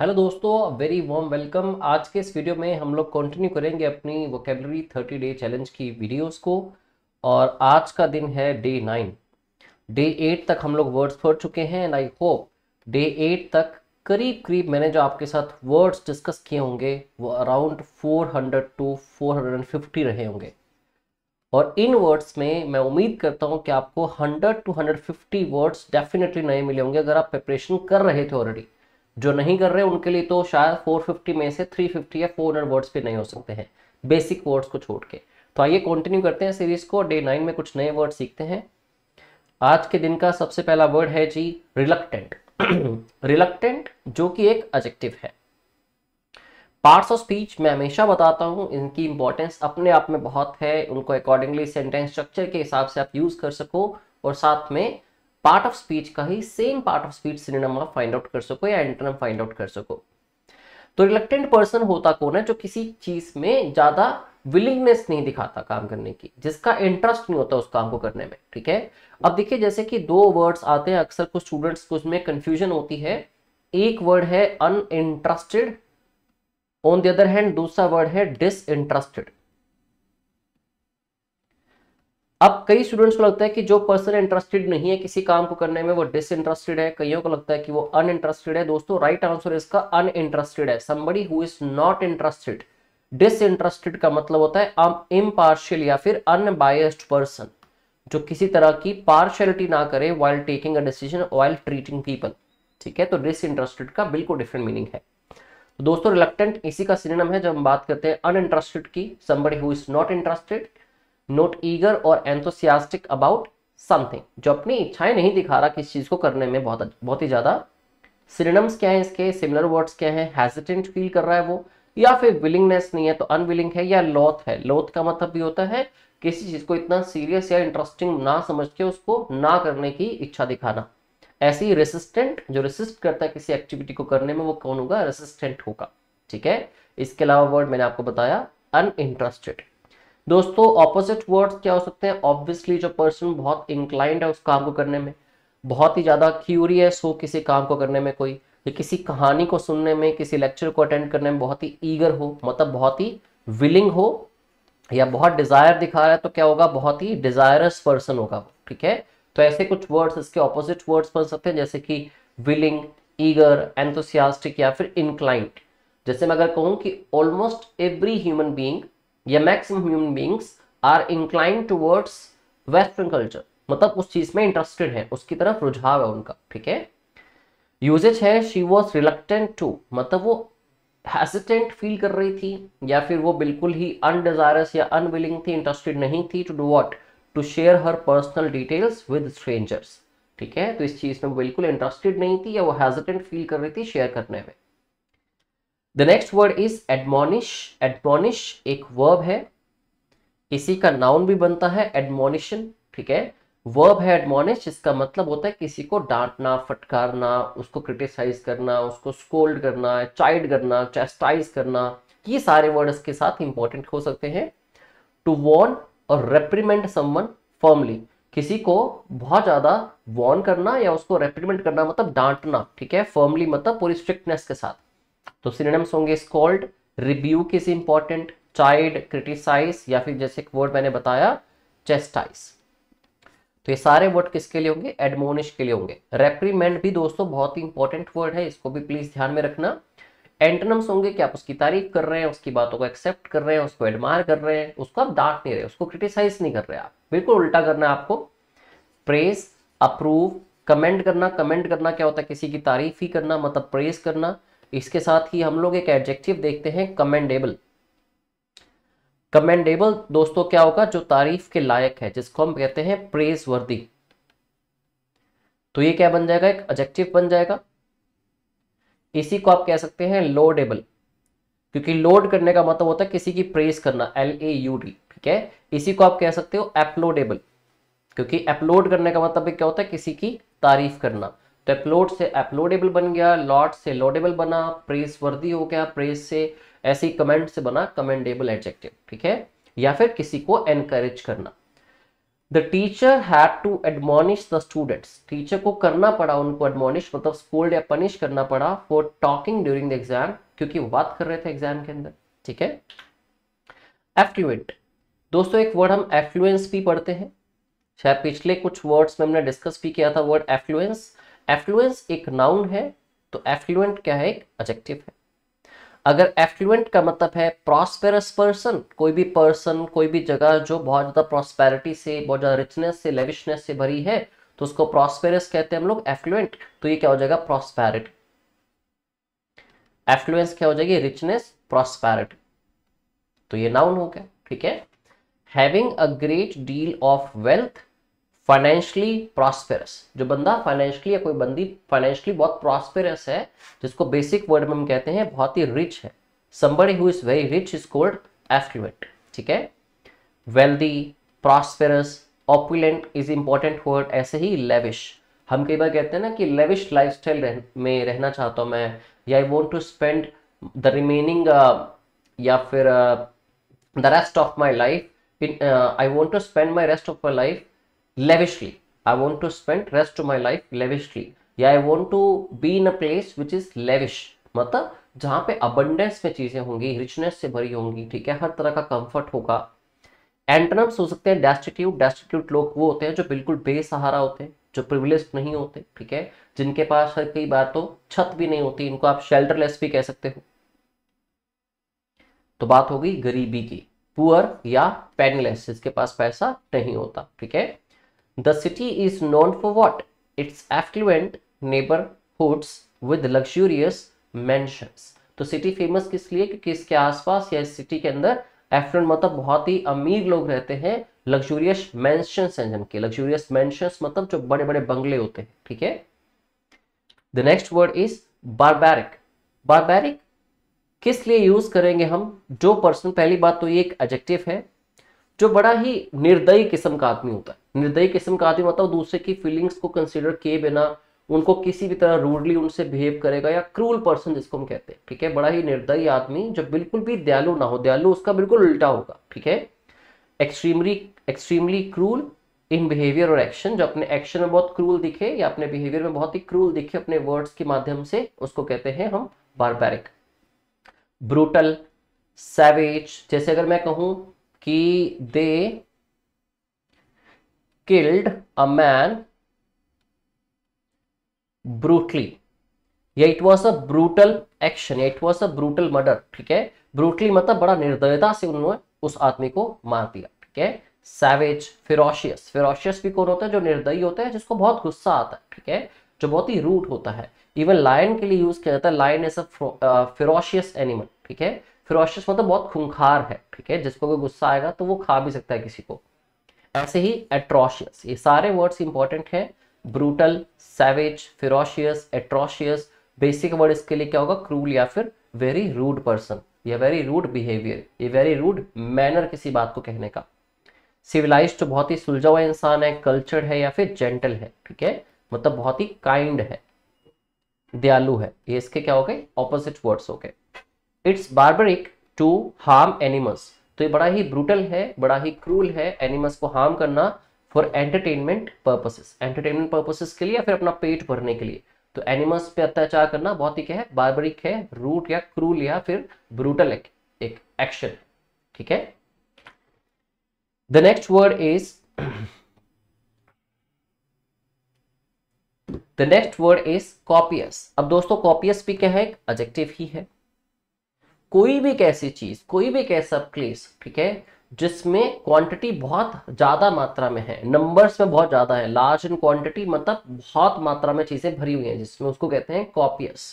Hello दोस्तों, very warm welcome. आज के इस वीडियो में हम लोग कंटिन्यू करेंगे अपनी वोकेबलरी 30 डे चैलेंज की वीडियोस को। और आज का दिन है डे 9। डे 8 तक हम लोग वर्ड्स पढ़ चुके हैं एंड आई होप डे 8 तक करीब करीब मैंने जो आपके साथ वर्ड्स डिस्कस किए होंगे वो अराउंड 400 टू 450 रहे होंगे। और इन वर्ड्स में मैं उम्मीद करता हूँ कि आपको 100 टू 150 वर्ड्स डेफिनेटली नए मिले होंगे अगर आप प्रिपरेशन कर रहे थे ऑलरेडी। जो नहीं कर रहे उनके लिए तो शायद 450 में से 350 या 400 वर्ड्स भी नहीं हो सकते हैं, बेसिक वर्ड्स को छोड़ के। तो आइए कंटिन्यू करते हैं सीरीज को। डे 9 में कुछ नए वर्ड सीखते हैं। आज के दिन का सबसे पहला वर्ड है जी रिलक्टेंट। रिलक्टेंट जो कि एक एडजेक्टिव है। पार्ट्स ऑफ स्पीच मैं हमेशा बताता हूं, इनकी इंपॉर्टेंस अपने आप में बहुत है। उनको अकॉर्डिंगली सेंटेंस स्ट्रक्चर के हिसाब से आप यूज कर सको और साथ में पार्ट ऑफ स्पीच का ही same part of speech synonym आप फाइंड आउट कर सको या एंटोनिम फाइंड आउट कर सको। तो रिलक्टेंट पर्सन होता कौन है? जो किसी चीज में ज्यादा विलिंगनेस नहीं दिखाता काम करने की, जिसका इंटरेस्ट नहीं होता उस काम को करने में। ठीक है, अब देखिए जैसे कि दो वर्ड्स आते हैं अक्सर, कुछ स्टूडेंट्स को उसमें कंफ्यूजन होती है। एक वर्ड है uninterested, on the other hand दूसरा वर्ड है डिसइंटरेस्टेड। अब कई स्टूडेंट्स को लगता है कि जो पर्सन इंटरेस्टेड नहीं है किसी काम को करने में वो डिसइंटरेस्टेड है, कईयों को लगता है कि वो अनइंटरेस्टेड है। दोस्तों राइट आंसर इसका अनइंटरेस्टेड है। Somebody who is not interested. Disinterested का मतलब होता है इम्पार्शियल या फिर अनबायस्ड पर्सन, जो किसी तरह की पार्शियलिटी ना करे while taking a decision, while treating people. ठीक है, तो डिसइंटरेस्टेड का बिल्कुल डिफरेंट मीनिंग है। तो दोस्तों रिलक्टेंट इसी का सिनोनिम है जब हम बात करते हैं अनइंटरेस्टेड की। Somebody who is not interested, not eager और एंथुसियास्टिक अबाउट समथिंग, जो अपनी इच्छाएं नहीं दिखा रहा किसी चीज को करने में बहुत ही ज्यादा। सिनोनिम्स क्या है इसके, सिमिलर वर्ड्स क्या है? हेजिटेंट फील कर रहा है वो, या फिर विलिंगनेस नहीं है तो अनविलिंग है, या लॉथ है। लॉथ का मतलब भी होता है किसी चीज को इतना सीरियस या इंटरेस्टिंग ना समझ के उसको ना करने की इच्छा दिखाना। ऐसे ही रेसिस्टेंट, जो रेसिस्ट करता है किसी एक्टिविटी को करने में, वो कौन होगा? रेसिस्टेंट होगा। ठीक है, इसके अलावा वर्ड मैंने आपको बताया अनइंटरेस्टेड। दोस्तों ऑपोजिट वर्ड्स क्या हो सकते हैं? ऑब्वियसली जो पर्सन बहुत इंक्लाइंड है उस काम को करने में, बहुत ही ज्यादा क्यूरियस हो किसी काम को करने में, कोई या किसी कहानी को सुनने में, किसी लेक्चर को अटेंड करने में बहुत ही ईगर हो, मतलब बहुत ही विलिंग हो, या बहुत डिजायर दिखा रहा है तो क्या होगा? बहुत ही डिजायरस पर्सन होगा। ठीक है, तो ऐसे कुछ वर्ड्स इसके ऑपोजिट वर्ड्स बन सकते हैं, जैसे कि विलिंग, ईगर, एंथुसियास्टिक या फिर इंक्लाइंड। जैसे मैं अगर कहूं कि ऑलमोस्ट एवरी ह्यूमन बीइंग या maximum human beings are inclined towards western culture, मतलब उस चीज में इंटरेस्टेड है, उसकी तरफ रुझाव है उनका। ठीक है, यूजेज है शी वॉज रिलक्टेंट टू, मतलब वो हेसिटेंट फील कर रही थी, या फिर वो बिल्कुल ही अनडिजायरस या अनविलिंग थी, इंटरेस्टेड नहीं थी to do what, to share her personal details with strangers. ठीक है, तो इस चीज में बिल्कुल इंटरेस्टेड नहीं थी या वो हेजिटेंट फील कर रही थी शेयर करने में। The next word is admonish. Admonish एक वर्ब है, इसी का नाउन भी बनता है एडमोनिशन। ठीक है, वर्ब है एडमोनिश, जिसका मतलब होता है किसी को डांटना, फटकारना, उसको क्रिटिसाइज करना, उसको स्कोल्ड करना, चाइड करना, चैस्टाइज करना। ये सारे वर्ड इसके साथ इंपॉर्टेंट हो सकते हैं। टू वॉर्न और रेप्रीमेंड समवन फर्मली, किसी को बहुत ज्यादा वॉर्न करना या उसको रेप्रीमेंड करना मतलब डांटना। ठीक है, फर्मली मतलब पूरी स्ट्रिक्टनेस के साथ। तो सिनोनिम्स होंगे scold, rebuke is important, chide, criticise, या फिर जैसे एक वर्ड मैंने बताया चेस्टाइज। तो ये सारे वर्ड किसके लिए होंगे? एडमोनिश के लिए होंगे। रेप्रीमेंड भी दोस्तों बहुत ही इंपॉर्टेंट वर्ड है, इसको भी प्लीज ध्यान में रखना। एंटोनिम्स होंगे कि आप उसकी तारीफ कर रहे हैं, उसकी बातों को एक्सेप्ट कर रहे हैं, उसको एडमायर कर रहे हैं, उसको आप डांट नहीं रहे, उसको क्रिटिसाइज नहीं कर रहे, आप बिल्कुल उल्टा करना है आपको। प्रेज, अप्रूव, कमेंट करना। कमेंट करना क्या होता है? किसी की तारीफ ही करना, मतलब प्रेज करना। इसके साथ ही हम लोग एक एडजेक्टिव देखते हैं कमेंडेबल। कमेंडेबल दोस्तों क्या होगा? जो तारीफ के लायक है, जिसको हम कहते हैं प्रेज वर्दी। तो ये क्या बन जाएगा? एक एडजेक्टिव बन जाएगा। इसी को आप कह सकते हैं लोडेबल, क्योंकि लोड करने का मतलब होता है किसी की प्रेज करना, LAUD। ठीक है, इसी को आप कह सकते हो एप्लोडेबल, क्योंकि अपलोड करने का मतलब क्या होता है? किसी की तारीफ करना। तो अपलोड से अपलोडेबल बन गया, लॉड से लोडेबल बना, प्रेज वर्दी हो गया, प्रेज से ऐसे ही कमेंट से बना कमेंडेबल एडजेक्टिव। ठीक है, या फिर किसी को एनकरेज करना। The teacher had to admonish the students, teacher को करना पड़ा उनको एडमोनिश मतलब स्कोल्ड या पनिश करना पड़ा for talking during the exam, क्योंकि वो बात कर रहे थे एग्जाम के अंदर, ठीक है। एफ्लुएंट, दोस्तों एक वर्ड हम एफ्लुएंस भी पढ़ते हैं, शायद पिछले कुछ वर्ड्स में हमने डिस्कस भी किया था वर्ड एफ्लुएंस। एफ्लुएंस एक नाउन है, तो एफ्लुएंट क्या है, एक एडजेक्टिव है। अगर एफ्लुएंट का मतलब है प्रॉस्पेरस पर्सन, कोई भी जगह जो बहुत ज्यादा प्रॉस्पेरिटी से, बहुत ज्यादा रिचनेस से, लेविशनेस से भरी है, तो उसको प्रॉस्पेरस कहते हैं हम लोग, एफ्लुएंट। तो ये क्या हो जाएगा, प्रॉस्पेरिटी। एफ्लुएंस क्या हो जाएगी, रिचनेस, प्रॉस्पेरिटी, तो ये नाउन हो गया, ठीक है। Having a great deal of wealth, financially prosperous, जो बंदा फाइनेंशियली या कोई बंदी फाइनेंशियली बहुत प्रॉस्पेरस है, जिसको बेसिक वर्ड में हम कहते हैं बहुत ही रिच है, somebody who is very rich is called affluent, ठीक है। Wealthy, prosperous, opulent is important word. ऐसे ही लेविश, हम कई बार कहते हैं ना कि लेविश लाइफस्टाइल में रहना चाहता हूं मैं, या I want to spend the remaining या फिर the rest of my life in, I want to spend my rest of my life lavishly, I want to spend rest of my life lavishly, या I want to be in a place which is lavish, मतलब जहां पे abundance में चीजें होंगी, richness से भरी होंगी, ठीक है, हर तरह का कंफर्ट होगा। एंटोनिम्स हो सकते हैं destitute, destitute लोग वो होते हैं जो बिल्कुल बेसहारा होते हैं, जो प्रिविलेज्ड नहीं होते, ठीक है, जिनके पास हर कई बार तो छत भी नहीं होती, इनको आप शेल्टरलेस भी कह सकते हो। तो बात होगी गरीबी की, पुअर या पेनलेस, जिसके पास पैसा नहीं होता, ठीक है। The city is known for what? Its affluent neighborhoods with luxurious mansions. तो सिटी फेमस किस लिए, क्योंकि इसके आसपास या इस सिटी के अंदर एफ्लुएंट मतलब बहुत ही अमीर लोग रहते हैं, लग्जूरियस मैंशंस हैं जिनके, लग्जूरियस मैंशंस मतलब जो बड़े बड़े बंगले होते हैं, ठीक है। The next word is barbaric. Barbaric किस लिए यूज करेंगे हम, जो पर्सन, पहली बात तो ये एक एडजेक्टिव है, जो बड़ा ही निर्दयी किस्म का आदमी होता है। निर्दयी किस्म का आदमी मतलब दूसरे की फीलिंग्स को कंसीडर किए बिना उनको किसी भी तरह रूडली उनसे बिहेव करेगा, या क्रूल पर्सन जिसको हम कहते हैं, ठीक है। बड़ा ही निर्दयी आदमी जो बिल्कुल भी दयालु ना हो, दयालु उसका बिल्कुल उल्टा होगा, ठीक है। एक्सट्रीमली क्रूल इन बिहेवियर और एक्शन, जो अपने एक्शन में बहुत क्रूल दिखे या अपने बिहेवियर में बहुत ही क्रूल दिखे अपने वर्ड्स के माध्यम से, उसको कहते हैं हम बारबैरिक। ब्रूटल, सैवेज, जैसे अगर मैं कहूं कि they killed a man brutally, या it was a brutal action, या it was a brutal murder, ठीक है। ब्रूटली मतलब बड़ा निर्दयता से उन्होंने उस आदमी को मार दिया, ठीक है। सैवेज, फेरोशियस, फेरोशियस भी कौन होता है, जो निर्दयी होता है, जिसको बहुत गुस्सा आता है, ठीक है, जो बहुत ही रूड होता है। इवन लायन के लिए यूज किया जाता है, lion is a ferocious animal, ठीक है। फेरोशियस मतलब बहुत खूंखार है, ठीक है, जिसको कोई गुस्सा आएगा तो वो खा भी सकता है किसी को। ऐसे ही एट्रोशियस, ये सारे वर्ड्स इंपॉर्टेंट हैं, brutal, savage, ferocious, atrocious. Basic word इसके लिए क्या होगा, क्रूल या फिर वेरी रूड पर्सन, या वेरी रूड बिहेवियर, ये वेरी रूड मैनर किसी बात को कहने का। सिविलाइज्ड तो बहुत ही सुलझा हुआ इंसान है, कल्चर्ड है या फिर जेंटल है, ठीक है, मतलब बहुत ही काइंड है, दयालु है, ये इसके क्या हो गए, ऑपोजिट वर्ड्स हो गए। It's barbaric to harm animals, तो ये बड़ा ही ब्रूटल है, बड़ा ही क्रूल है एनिमल्स को हार्म करना for entertainment purposes, entertainment purposes के लिए या फिर अपना पेट भरने के लिए। तो एनिमल्स पे अत्याचार करना बहुत ही क्या है, बार्बरिक है, रूट या क्रूल या फिर ब्रूटल एक एक्शन, ठीक है। The next word is the next word is copious. अब दोस्तों कॉपियस भी क्या है, एक एडजेक्टिव ही है। कोई भी एक ऐसी चीज, कोई भी एक ऐसा प्लेस, ठीक है, जिसमें क्वांटिटी बहुत ज्यादा मात्रा में है, नंबर्स में बहुत ज्यादा है, लार्ज इन क्वांटिटी मतलब बहुत मात्रा में चीजें भरी हुई हैं, जिसमें उसको कहते हैं कॉपियस।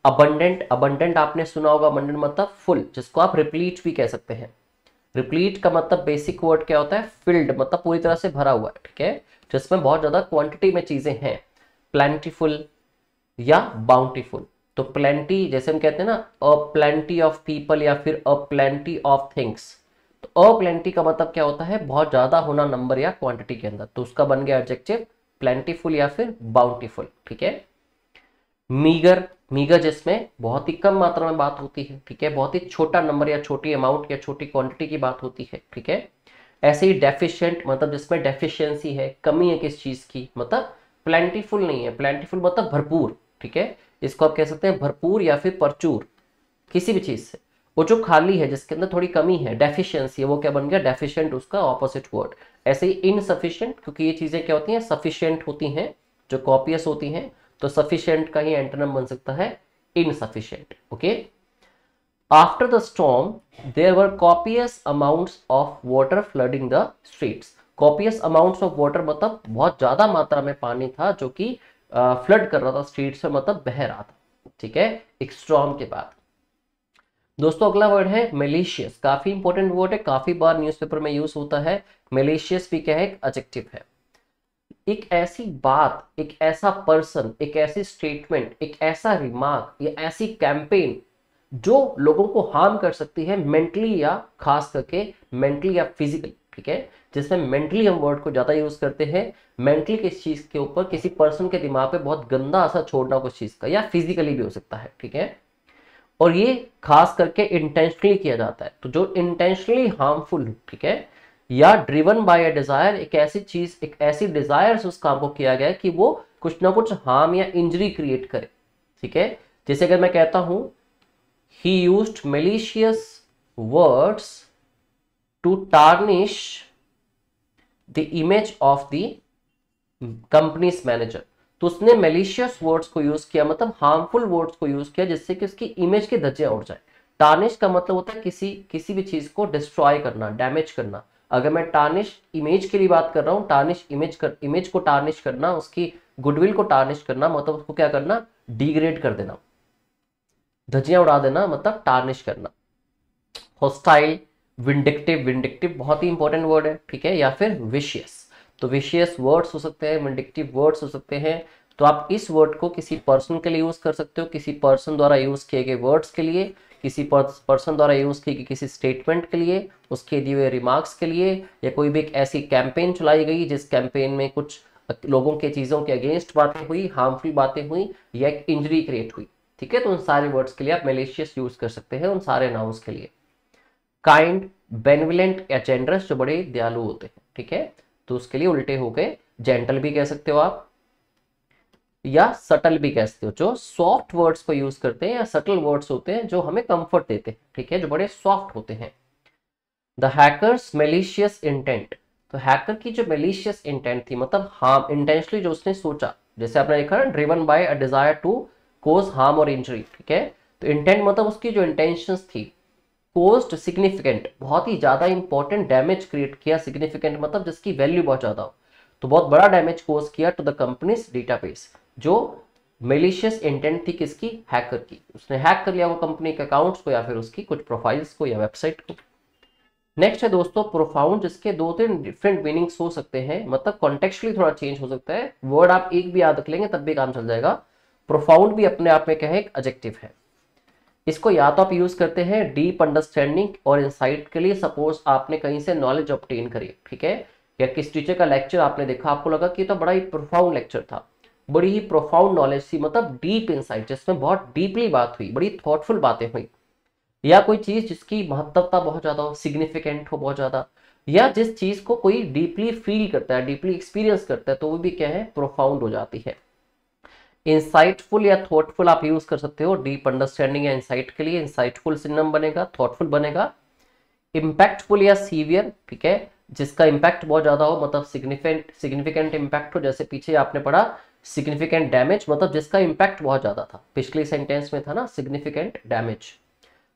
अबंडेंट, अबंडेंट आपने सुना होगा, अबंडेंट मतलब फुल, जिसको आप रिप्लीट भी कह सकते हैं। रिप्लीट का मतलब बेसिक वर्ड क्या होता है, फिल्ड, मतलब पूरी तरह से भरा हुआ है, ठीक है, जिसमें बहुत ज्यादा क्वांटिटी में चीजें हैं। प्लेंटीफुल या बाउंटीफुल, तो प्लेंटी जैसे हम कहते हैं ना, अ प्लेंटी ऑफ पीपल या फिर अ प्लेंटी ऑफ थिंग्स, तो अ प्लेंटी का मतलब क्या होता है, बहुत ज्यादा होना नंबर या क्वांटिटी के अंदर, तो उसका बन गया एडजेक्टिव प्लेंटीफुल या फिर बाउंटीफुल, ठीक है। मीगर, मीगर जिसमें बहुत ही कम मात्रा में बात होती है, ठीक है, बहुत ही छोटा नंबर या छोटी अमाउंट या छोटी क्वांटिटी की बात होती है, ठीक है। ऐसे ही डेफिशिएंट मतलब जिसमें डेफिशिएंसी है, कमी है किस चीज की, मतलब प्लेंटीफुल नहीं है, प्लेंटीफुल मतलब भरपूर, ठीक है, इसको आप कह सकते हैं भरपूर या फिर प्रचुर किसी भी चीज से। वो जो खाली है जिसके अंदर थोड़ी कमी है, डेफिशिएंसी है, वो क्या बन गया, डेफिशिएंट, उसका ऑपोजिट वर्ड। ऐसे ही इनसफिशिएंट, क्योंकि ये चीजें क्या होती हैं, सफिशिएंट होती हैं, जो कॉपियस होती हैं, तो सफिशिएंट का ही एंटोनिम बन सकता है insufficient. Okay, after the storm there were copious amounts of water flooding the streets. Copious amounts of water मतलब बहुत ज्यादा मात्रा में पानी था जो कि फ्लड कर रहा था स्ट्रीट्स में, मतलब बह रहा था, ठीक है, एक स्टॉर्म के बाद। दोस्तों अगला वर्ड है मेलिशियस, काफी इंपॉर्टेंट वर्ड है, काफी बार न्यूज़पेपर में यूज होता है। मेलिशियस भी क्या है, एक एडजेक्टिव है। एक ऐसी बात, एक ऐसा पर्सन, एक ऐसी स्टेटमेंट, एक ऐसा रिमार्क या ऐसी कैंपेन जो लोगों को हार्म कर सकती है मेंटली, या खास करके मेंटली या फिजिकली, ठीक है, जिसमें मेंटली हम वर्ड को ज्यादा यूज करते हैं। मेंटली किस चीज के ऊपर, किसी पर्सन के दिमाग पे बहुत गंदा असर छोड़ना कुछ चीज का, या फिजिकली भी हो सकता है, ठीक है, और ये खास करके इंटेंशनली किया जाता है। तो जो इंटेंशनली हार्मफुल, ठीक है, या ड्रिवन बाय अ डिजायर, एक ऐसी चीज, एक ऐसी डिजायर से उस काम को किया गया है कि वो कुछ ना कुछ हार्म या इंजरी क्रिएट करे, ठीक है। जैसे अगर मैं कहता हूं he used malicious words to tarnish the image of the companies manager, तो उसने मेलिशियस वर्ड्स को यूज किया, मतलब हार्मफुल वर्ड्स को यूज किया जिससे कि उसकी इमेज के धज्जियां उड़ जाए। टार्निश का मतलब होता है किसी भी चीज को डिस्ट्रॉय करना, डैमेज करना। अगर मैं टार्निश इमेज के लिए बात कर रहा हूं, टार्निश इमेज को टार्निश करना, उसकी गुडविल को टार्निश करना, मतलब उसको क्या करना, डिग्रेड कर देना, धज्जियां उड़ा देना, मतलब टार्निश करना। हॉस्टाइल, विंडिक्टिव, विंडिक्टिव बहुत ही इंपॉर्टेंट वर्ड है, ठीक है, या फिर विशियस, तो विशियस वर्ड्स हो सकते हैं, विंडिक्टिव वर्ड्स हो सकते हैं। तो आप इस वर्ड को किसी पर्सन के लिए यूज कर सकते हो, किसी पर्सन द्वारा यूज किए गए वर्ड्स के लिए, किसी पर्सन द्वारा यूज की गई किसी स्टेटमेंट के लिए, उसके दिए हुए रिमार्क्स के लिए, या कोई भी एक ऐसी कैंपेन चलाई गई जिस कैंपेन में कुछ लोगों के चीजों के अगेंस्ट बातें हुई, हार्मफुल बातें हुई, या एक इंजरी क्रिएट हुई, ठीक है। तो उन सारे वर्ड्स के लिए आप मेलिशियस यूज कर सकते हैं, उन सारे नाउन्स के लिए। काइंड, बेनिवलेंट या जेनरस, जो बड़े दयालु होते हैं, ठीक है, तो उसके लिए उल्टे हो गए, जेंटल भी कह सकते हो आप, या सटल भी कह सकते हो, जो सॉफ्ट वर्ड्स को यूज करते हैं, या सटल वर्ड्स होते हैं जो हमें कंफर्ट देते हैं, ठीक है, जो बड़े सॉफ्ट होते हैं। द हैकर्स मेलिशियस इंटेंट, तो हैकर की जो मेलिशियस इंटेंट थी, मतलब हार्म, इंटेंशनली जो उसने सोचा, जैसे आपने देखा ना, driven by a desire to cause harm और इंजरी, ठीक है, तो इंटेंट मतलब उसकी जो इंटेंशंस थी। कोज्ड, सिग्निफिकेंट, बहुत ही ज्यादा इंपॉर्टेंट डैमेज क्रिएट किया, सिग्निफिकेंट मतलब जिसकी वैल्यू बहुत ज्यादा हो, तो बहुत बड़ा डैमेज कोज किया टू द कंपनीज डेटाबेस। जो मेलिशियस इंटेंट थी किसकी, हैकर की, उसने हैक कर लिया वो कंपनी के अकाउंट्स को, या फिर उसकी कुछ प्रोफाइल्स को, या वेबसाइट को। नेक्स्ट है दोस्तों प्रोफाउंड, जिसके दो तीन डिफरेंट मीनिंग्स हो सकते हैं, मतलब कॉन्टेक्चुअली थोड़ा चेंज हो सकता है, वर्ड आप एक भी याद रख लेंगे तब भी काम चल जाएगा। प्रोफाउंड भी अपने आप में क्या है, एक एडजेक्टिव है। इसको या तो आप यूज करते हैं डीप अंडरस्टैंडिंग और इंसाइट के लिए, सपोज आपने कहीं से नॉलेज ऑब्टेन करी, ठीक है, या किस टीचर का लेक्चर आपने देखा, आपको लगा कि तो बड़ा ही प्रोफाउंड लेक्चर था, बड़ी ही प्रोफाउंड नॉलेज थी, मतलब डीप इंसाइट, जिसमें बहुत डीपली बात हुई, बड़ी थॉटफुल बातें हुई। या कोई चीज जिसकी महत्वता बहुत ज्यादा हो, सिग्निफिकेंट हो बहुत ज्यादा, या जिस चीज को कोई डीपली फील करता है, डीपली एक्सपीरियंस करता है, तो वो भी क्या है, प्रोफाउंड हो जाती है। इंसाइटफुल या थॉटफुल आप यूज कर सकते हो डीप अंडरस्टैंडिंग या इंसाइट के लिए, इंसाइटफुल सिनोनिम बनेगा, थॉटफुल बनेगा। इम्पैक्टफुल या सीवियर, ठीक है, जिसका इम्पैक्ट बहुत ज्यादा हो, मतलब सिग्निफिकेंट इम्पैक्ट हो, जैसे पीछे आपने पढ़ा सिग्निफिकेंट डैमेज, मतलब जिसका इम्पैक्ट बहुत ज्यादा था, पिछले सेंटेंस में था ना सिग्निफिकेंट डैमेज।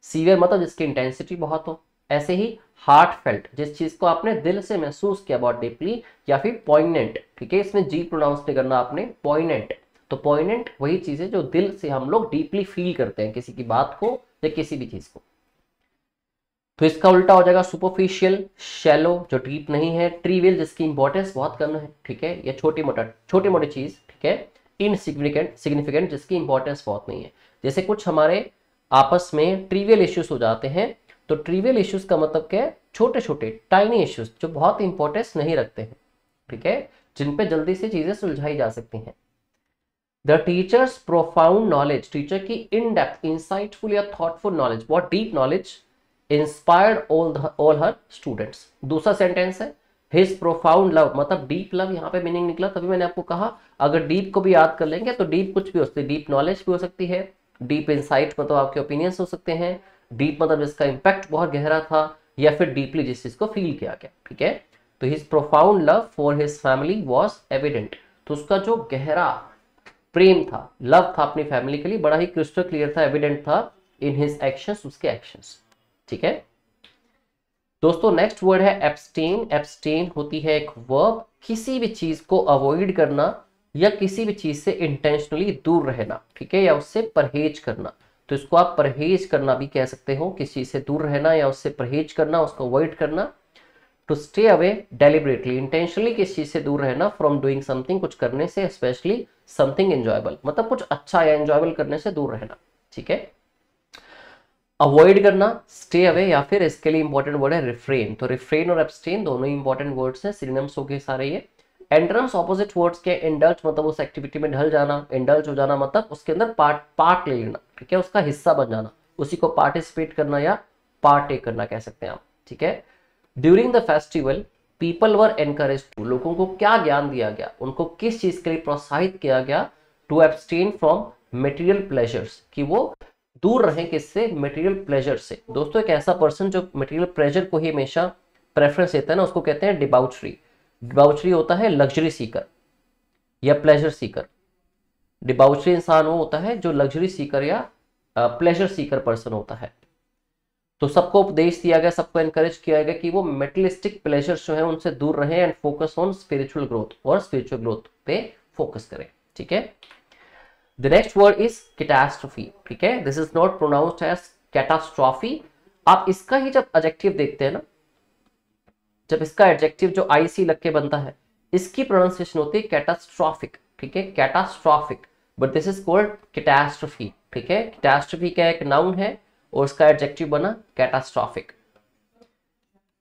सीवियर मतलब जिसकी इंटेंसिटी बहुत हो। ऐसे ही हार्ट फेल्ट, जिस चीज को आपने दिल से महसूस किया बहुत डीपली, या फिर पॉइनेंट, ठीक है, इसमें जी प्रोनाउंस नहीं करना आपने, पॉइनेंट, तो पॉइनेंट वही चीज है जो दिल से हम लोग डीपली फील करते हैं किसी की बात को या किसी भी चीज को। तो इसका उल्टा हो जाएगा सुपरफिशियल, शैलो, जो डीप नहीं है, ट्रिवियल, जिसकी इंपॉर्टेंस बहुत कम है, ठीक है, या छोटी मोटी चीज, ठीक है, इनसिग्निफिकेंट, सिग्निफिकेंट, जिसकी इंपॉर्टेंस बहुत नहीं है। जैसे कुछ हमारे आपस में ट्रिवियल इश्यूज हो जाते हैं, तो ट्रिवियल इश्यूज का मतलब क्या है, छोटे छोटे टाइनी इश्यूज जो बहुत इंपॉर्टेंस नहीं रखते हैं, ठीक है, जिन पे जल्दी से चीजें सुलझाई जा सकती हैं। The teachers profound knowledge, teacher की इन डेप्थ, इंसाइटफुल या थॉटफुल नॉलेज, बहुत डीप नॉलेज, इंस्पायर्ड ऑल हर स्टूडेंट्स। दूसरा सेंटेंस है हिज प्रोफाउंड लव, मतलब डीप लव यहाँ पे मीनिंग निकला। तभी मैंने आपको कहा अगर डीप को भी याद कर लेंगे तो डीप कुछ भी हो सकती है, डीप नॉलेज भी हो सकती है, डीप इंसाइट मतलब आपके ओपिनियंस हो सकते हैं, डीप मतलब जिसका इंपैक्ट बहुत गहरा था, या फिर डीपली जिस चीज को फील किया गया। ठीक है, तो his profound love for his family was evident, तो उसका जो गहरा प्रेम था, लव था अपनी फैमिली के लिए, बड़ा ही क्रिस्टल क्लियर था, एविडेंट था इन हिज एक्शंस, उसके एक्शंस। ठीक है दोस्तों, नेक्स्ट वर्ड है एब्सटेन। एब्सटेन होती है एक वर्ब, किसी भी चीज को अवॉइड करना या किसी भी चीज से इंटेंशनली दूर रहना। ठीक है, या उससे परहेज करना, तो इसको आप परहेज करना भी कह सकते हो, किसी चीज से दूर रहना या उससे परहेज करना, उसको अवॉइड करना। To stay away deliberately, intentionally किस चीज से दूर रहना, फ्रॉम डूइंग समथिंग, कुछ करने से, स्पेशली समथिंग एंजॉयबल, मतलब कुछ अच्छा या एंजॉयबल करने से दूर रहना। ठीक है, अवॉइड करना, स्टे अवे, या फिर इसके लिए इंपॉर्टेंट वर्ड है रिफ्रेन। तो रिफ्रेन और एब्सटेन दोनों ही इंपॉर्टेंट वर्ड्स हैं, सिनोनिम्स हो गए सारे ये। एंड्रम्स ऑपोजिट वर्ड्स के, इंडल्ज मतलब उस एक्टिविटी में ढल जाना, इंडल्ज हो जाना मतलब उसके अंदर पार्ट ले लेना। ठीक है, उसका हिस्सा बन जाना, उसी को पार्टिसिपेट करना या पार्टेक करना कह सकते हैं आप। ठीक है, during the festival people were encourage to, लोगों को क्या ज्ञान दिया गया, उनको किस चीज के लिए प्रोत्साहित किया गया, to abstain from material pleasures, कि वो दूर रहें किससे, मटेरियल प्लेजर से। दोस्तों एक ऐसा पर्सन जो मटेरियल प्लेजर को ही हमेशा प्रेफरेंस देता है ना, उसको कहते हैं डिबाउचरी। डिबाउचरी होता है लग्जरी सीकर या प्लेजर सीकर। डिबाउचरी इंसान वो होता है जो लग्जरी सीकर या प्लेजर सीकर पर्सन होता है। तो सबको उपदेश दिया गया, सबको एनकरेज किया गया कि वो मेटलिस्टिक प्लेजर्स जो है उनसे दूर रहें and focus on spiritual growth, और स्पिरिचुअल ग्रोथ पे फोकस करें। ठीक है, The next word is catastrophe. ठीक है, this is not pronounced as catastrophe. आप इसका ही जब एडजेक्टिव देखते हैं ना, जब इसका एडजेक्टिव जो IC लग के बनता है, इसकी प्रोनाउंसिएशन होती है कैटास्ट्रॉफिक। ठीक है, catastrophic, but this is called catastrophe. ठीक है, कैटास्ट्रोफी का एक नाउन है और उसका एडजेक्टिव बना कैटास्ट्रॉफिक।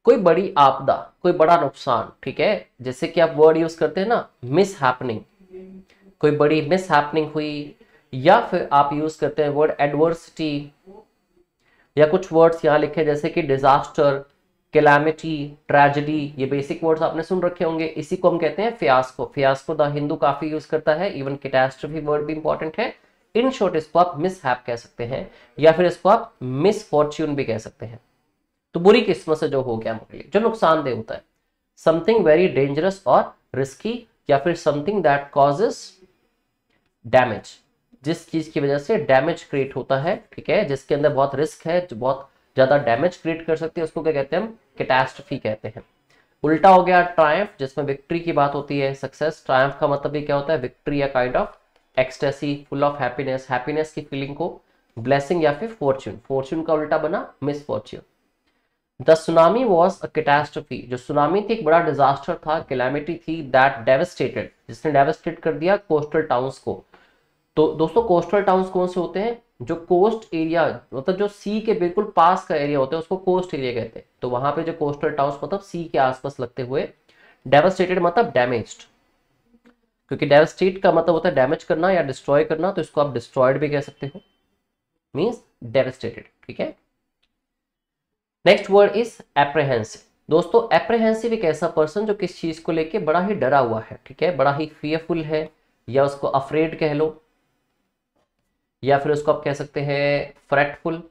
कोई बड़ी आपदा, कोई बड़ा नुकसान। ठीक है, जैसे कि आप वर्ड यूज करते हैं ना मिस हैपनिंग, कोई बड़ी मिस हैपनिंग हुई, या फिर आप यूज करते हैं वर्ड एडवर्सिटी, या कुछ वर्ड्स यहां लिखे जैसे कि डिजास्टर, कैलामिटी, ट्रेजेडी, ये बेसिक वर्ड्स आपने सुन रखे होंगे। इसी को हम कहते हैं फियास्को। फियास्को द हिंदू काफी यूज करता है, इवन कैटास्ट्रोफी वर्ड भी इंपॉर्टेंट है। इन शॉर्ट इसको आप मिस हैप कह सकते हैं, या फिर इसको आप मिस फॉर्च्यून भी कह सकते हैं। तो बुरी किस्मत से जो हो गया हमारे लिए, जो नुकसानदेह होता है, समथिंग वेरी डेंजरस और रिस्की, या फिर समथिंग दैट कॉजेस डैमेज, जिस चीज की वजह से डैमेज क्रिएट होता है। ठीक है, जिसके अंदर बहुत रिस्क है, जो बहुत ज्यादा डैमेज क्रिएट कर सकती है, उसको क्या कहते हैं हम, कैटास्ट्रोफी कहते हैं। उल्टा हो गया ट्रायम्फ, जिसमें विक्ट्री की बात होती है, सक्सेस। ट्रायम्फ का मतलब भी क्या होता है, विक्ट्री या kind of ecstasy, full of happiness, happiness की फीलिंग को। ब्लेसिंग या फिर फॉर्च्यून, फॉर्च्यून का उल्टा बना miss Fortune. The tsunami was a catastrophe, जो सुनामी थी एक बड़ा डिजास्टर था, कैलामिटी थी, दैट डेवस्टेटेड, जिसने डेवस्टेट कर दिया कोस्टल टाउन्स को। तो दोस्तों कोस्टल टाउन्स कौन से होते हैं, जो कोस्ट एरिया, मतलब जो सी के बिल्कुल पास का एरिया होता है उसको कोस्ट एरिया कहते हैं। तो वहां पे जो कोस्टल टाउन्स मतलब सी के आसपास लगते हुए, डेवस्टेटेड मतलब डैमेज्ड, क्योंकि डेवस्टेट का मतलब होता है डैमेज करना या डिस्ट्रॉय करना, तो इसको आप डिस्ट्रॉयड भी कह सकते हो, मींस डेवस्टेटेड। ठीक है, नेक्स्ट वर्ड इज एप्रीहेंसिव। दोस्तों एप्रीहेंसिव एक ऐसा पर्सन जो किस चीज को लेके बड़ा ही डरा हुआ है। ठीक है, बड़ा ही फियरफुल है, या उसको अफ्रेड कह लो, या फिर उसको आप कह सकते हैं फ्रेटफुल,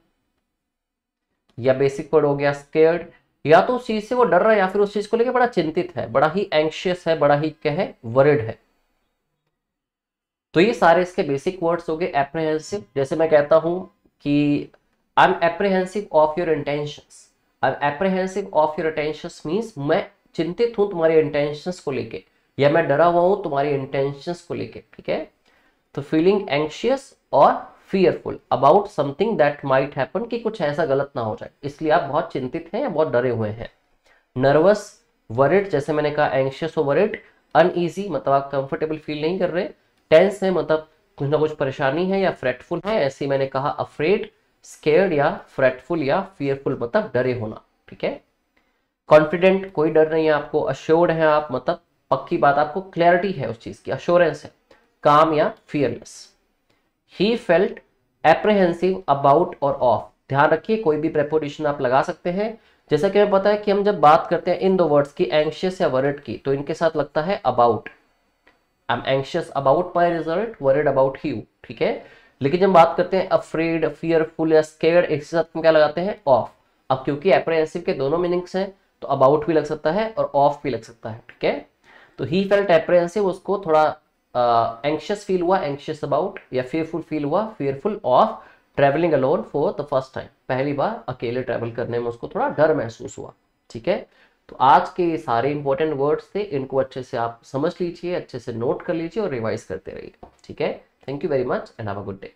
या बेसिक वर्ड हो गया स्केयर्ड, या तो उस चीज से वो डर रहा है या फिर उस चीज को लेकर बड़ा चिंतित है, बड़ा ही एंग्शियस है, बड़ा ही क्या है, वरिड है। तो ये सारे इसके बेसिक वर्ड्स हो गए एप्रीहेंसिव। जैसे मैं कहता हूं कि I am apprehensive of your intentions, I am apprehensive of your intentions means मैं चिंतित हूं तुम्हारे इंटेंशंस को लेके, या मैं डरा हुआ हूं तुम्हारी इंटेंशंस को लेके। ठीक है, तो फीलिंग एंग्शियस और fearful about something that might happen, कि कुछ ऐसा गलत ना हो जाए, इसलिए आप बहुत चिंतित हैं या बहुत डरे हुए हैं। नर्वस, वरिड, जैसे मैंने कहा एंग्शियस और वरिड। अनईजी मतलब आप कंफर्टेबल फील नहीं कर रहे। टेंस है मतलब कुछ ना कुछ परेशानी है या फ्रेटफुल है, ऐसे मैंने कहा अफ्रेड, स्केयर्ड या फ्रेटफुल या फियरफुल मतलब डरे होना। ठीक है, कॉन्फिडेंट, कोई डर नहीं है आपको। अश्योर्ड है आप, मतलब पक्की बात, आपको क्लैरिटी है उस चीज की, अश्योरेंस है। काम या fearless. He felt apprehensive about और ऑफ ध्यान रखिए कोई भी प्रेपोजिशन आप लगा सकते हैं। जैसा कि हमें पता है कि हम जब बात करते हैं इन दो वर्ड्स की, एंशियस या वरिड की, तो इनके साथ लगता है about. I am anxious about my result, worried about you, ठीक है। लेकिन जब बात करते हैं अफ्रेड, फियरफुल या स्केर्ड, एक साथ हम क्या लगाते हैं? ऑफ। अब क्योंकि एप्रीहेंसिव के दोनों मीनिंग्स हैं तो अबाउट भी लग सकता है और ऑफ भी लग सकता है, ठीक है। तो ही फेल्ट एप्रीहेंसिव, उसको थोड़ा एंशियस फील हुआ, एंशियस अबाउट, या फियरफुल फील हुआ, fearful of travelling alone for the first time, पहली बार अकेले ट्रेवल करने में उसको थोड़ा डर महसूस हुआ, ठीक है। तो आज के ये सारे इंपॉर्टेंट वर्ड्स थे, इनको अच्छे से आप समझ लीजिए, अच्छे से नोट कर लीजिए और रिवाइज करते रहिए, ठीक है। Thank you very much and have a good day.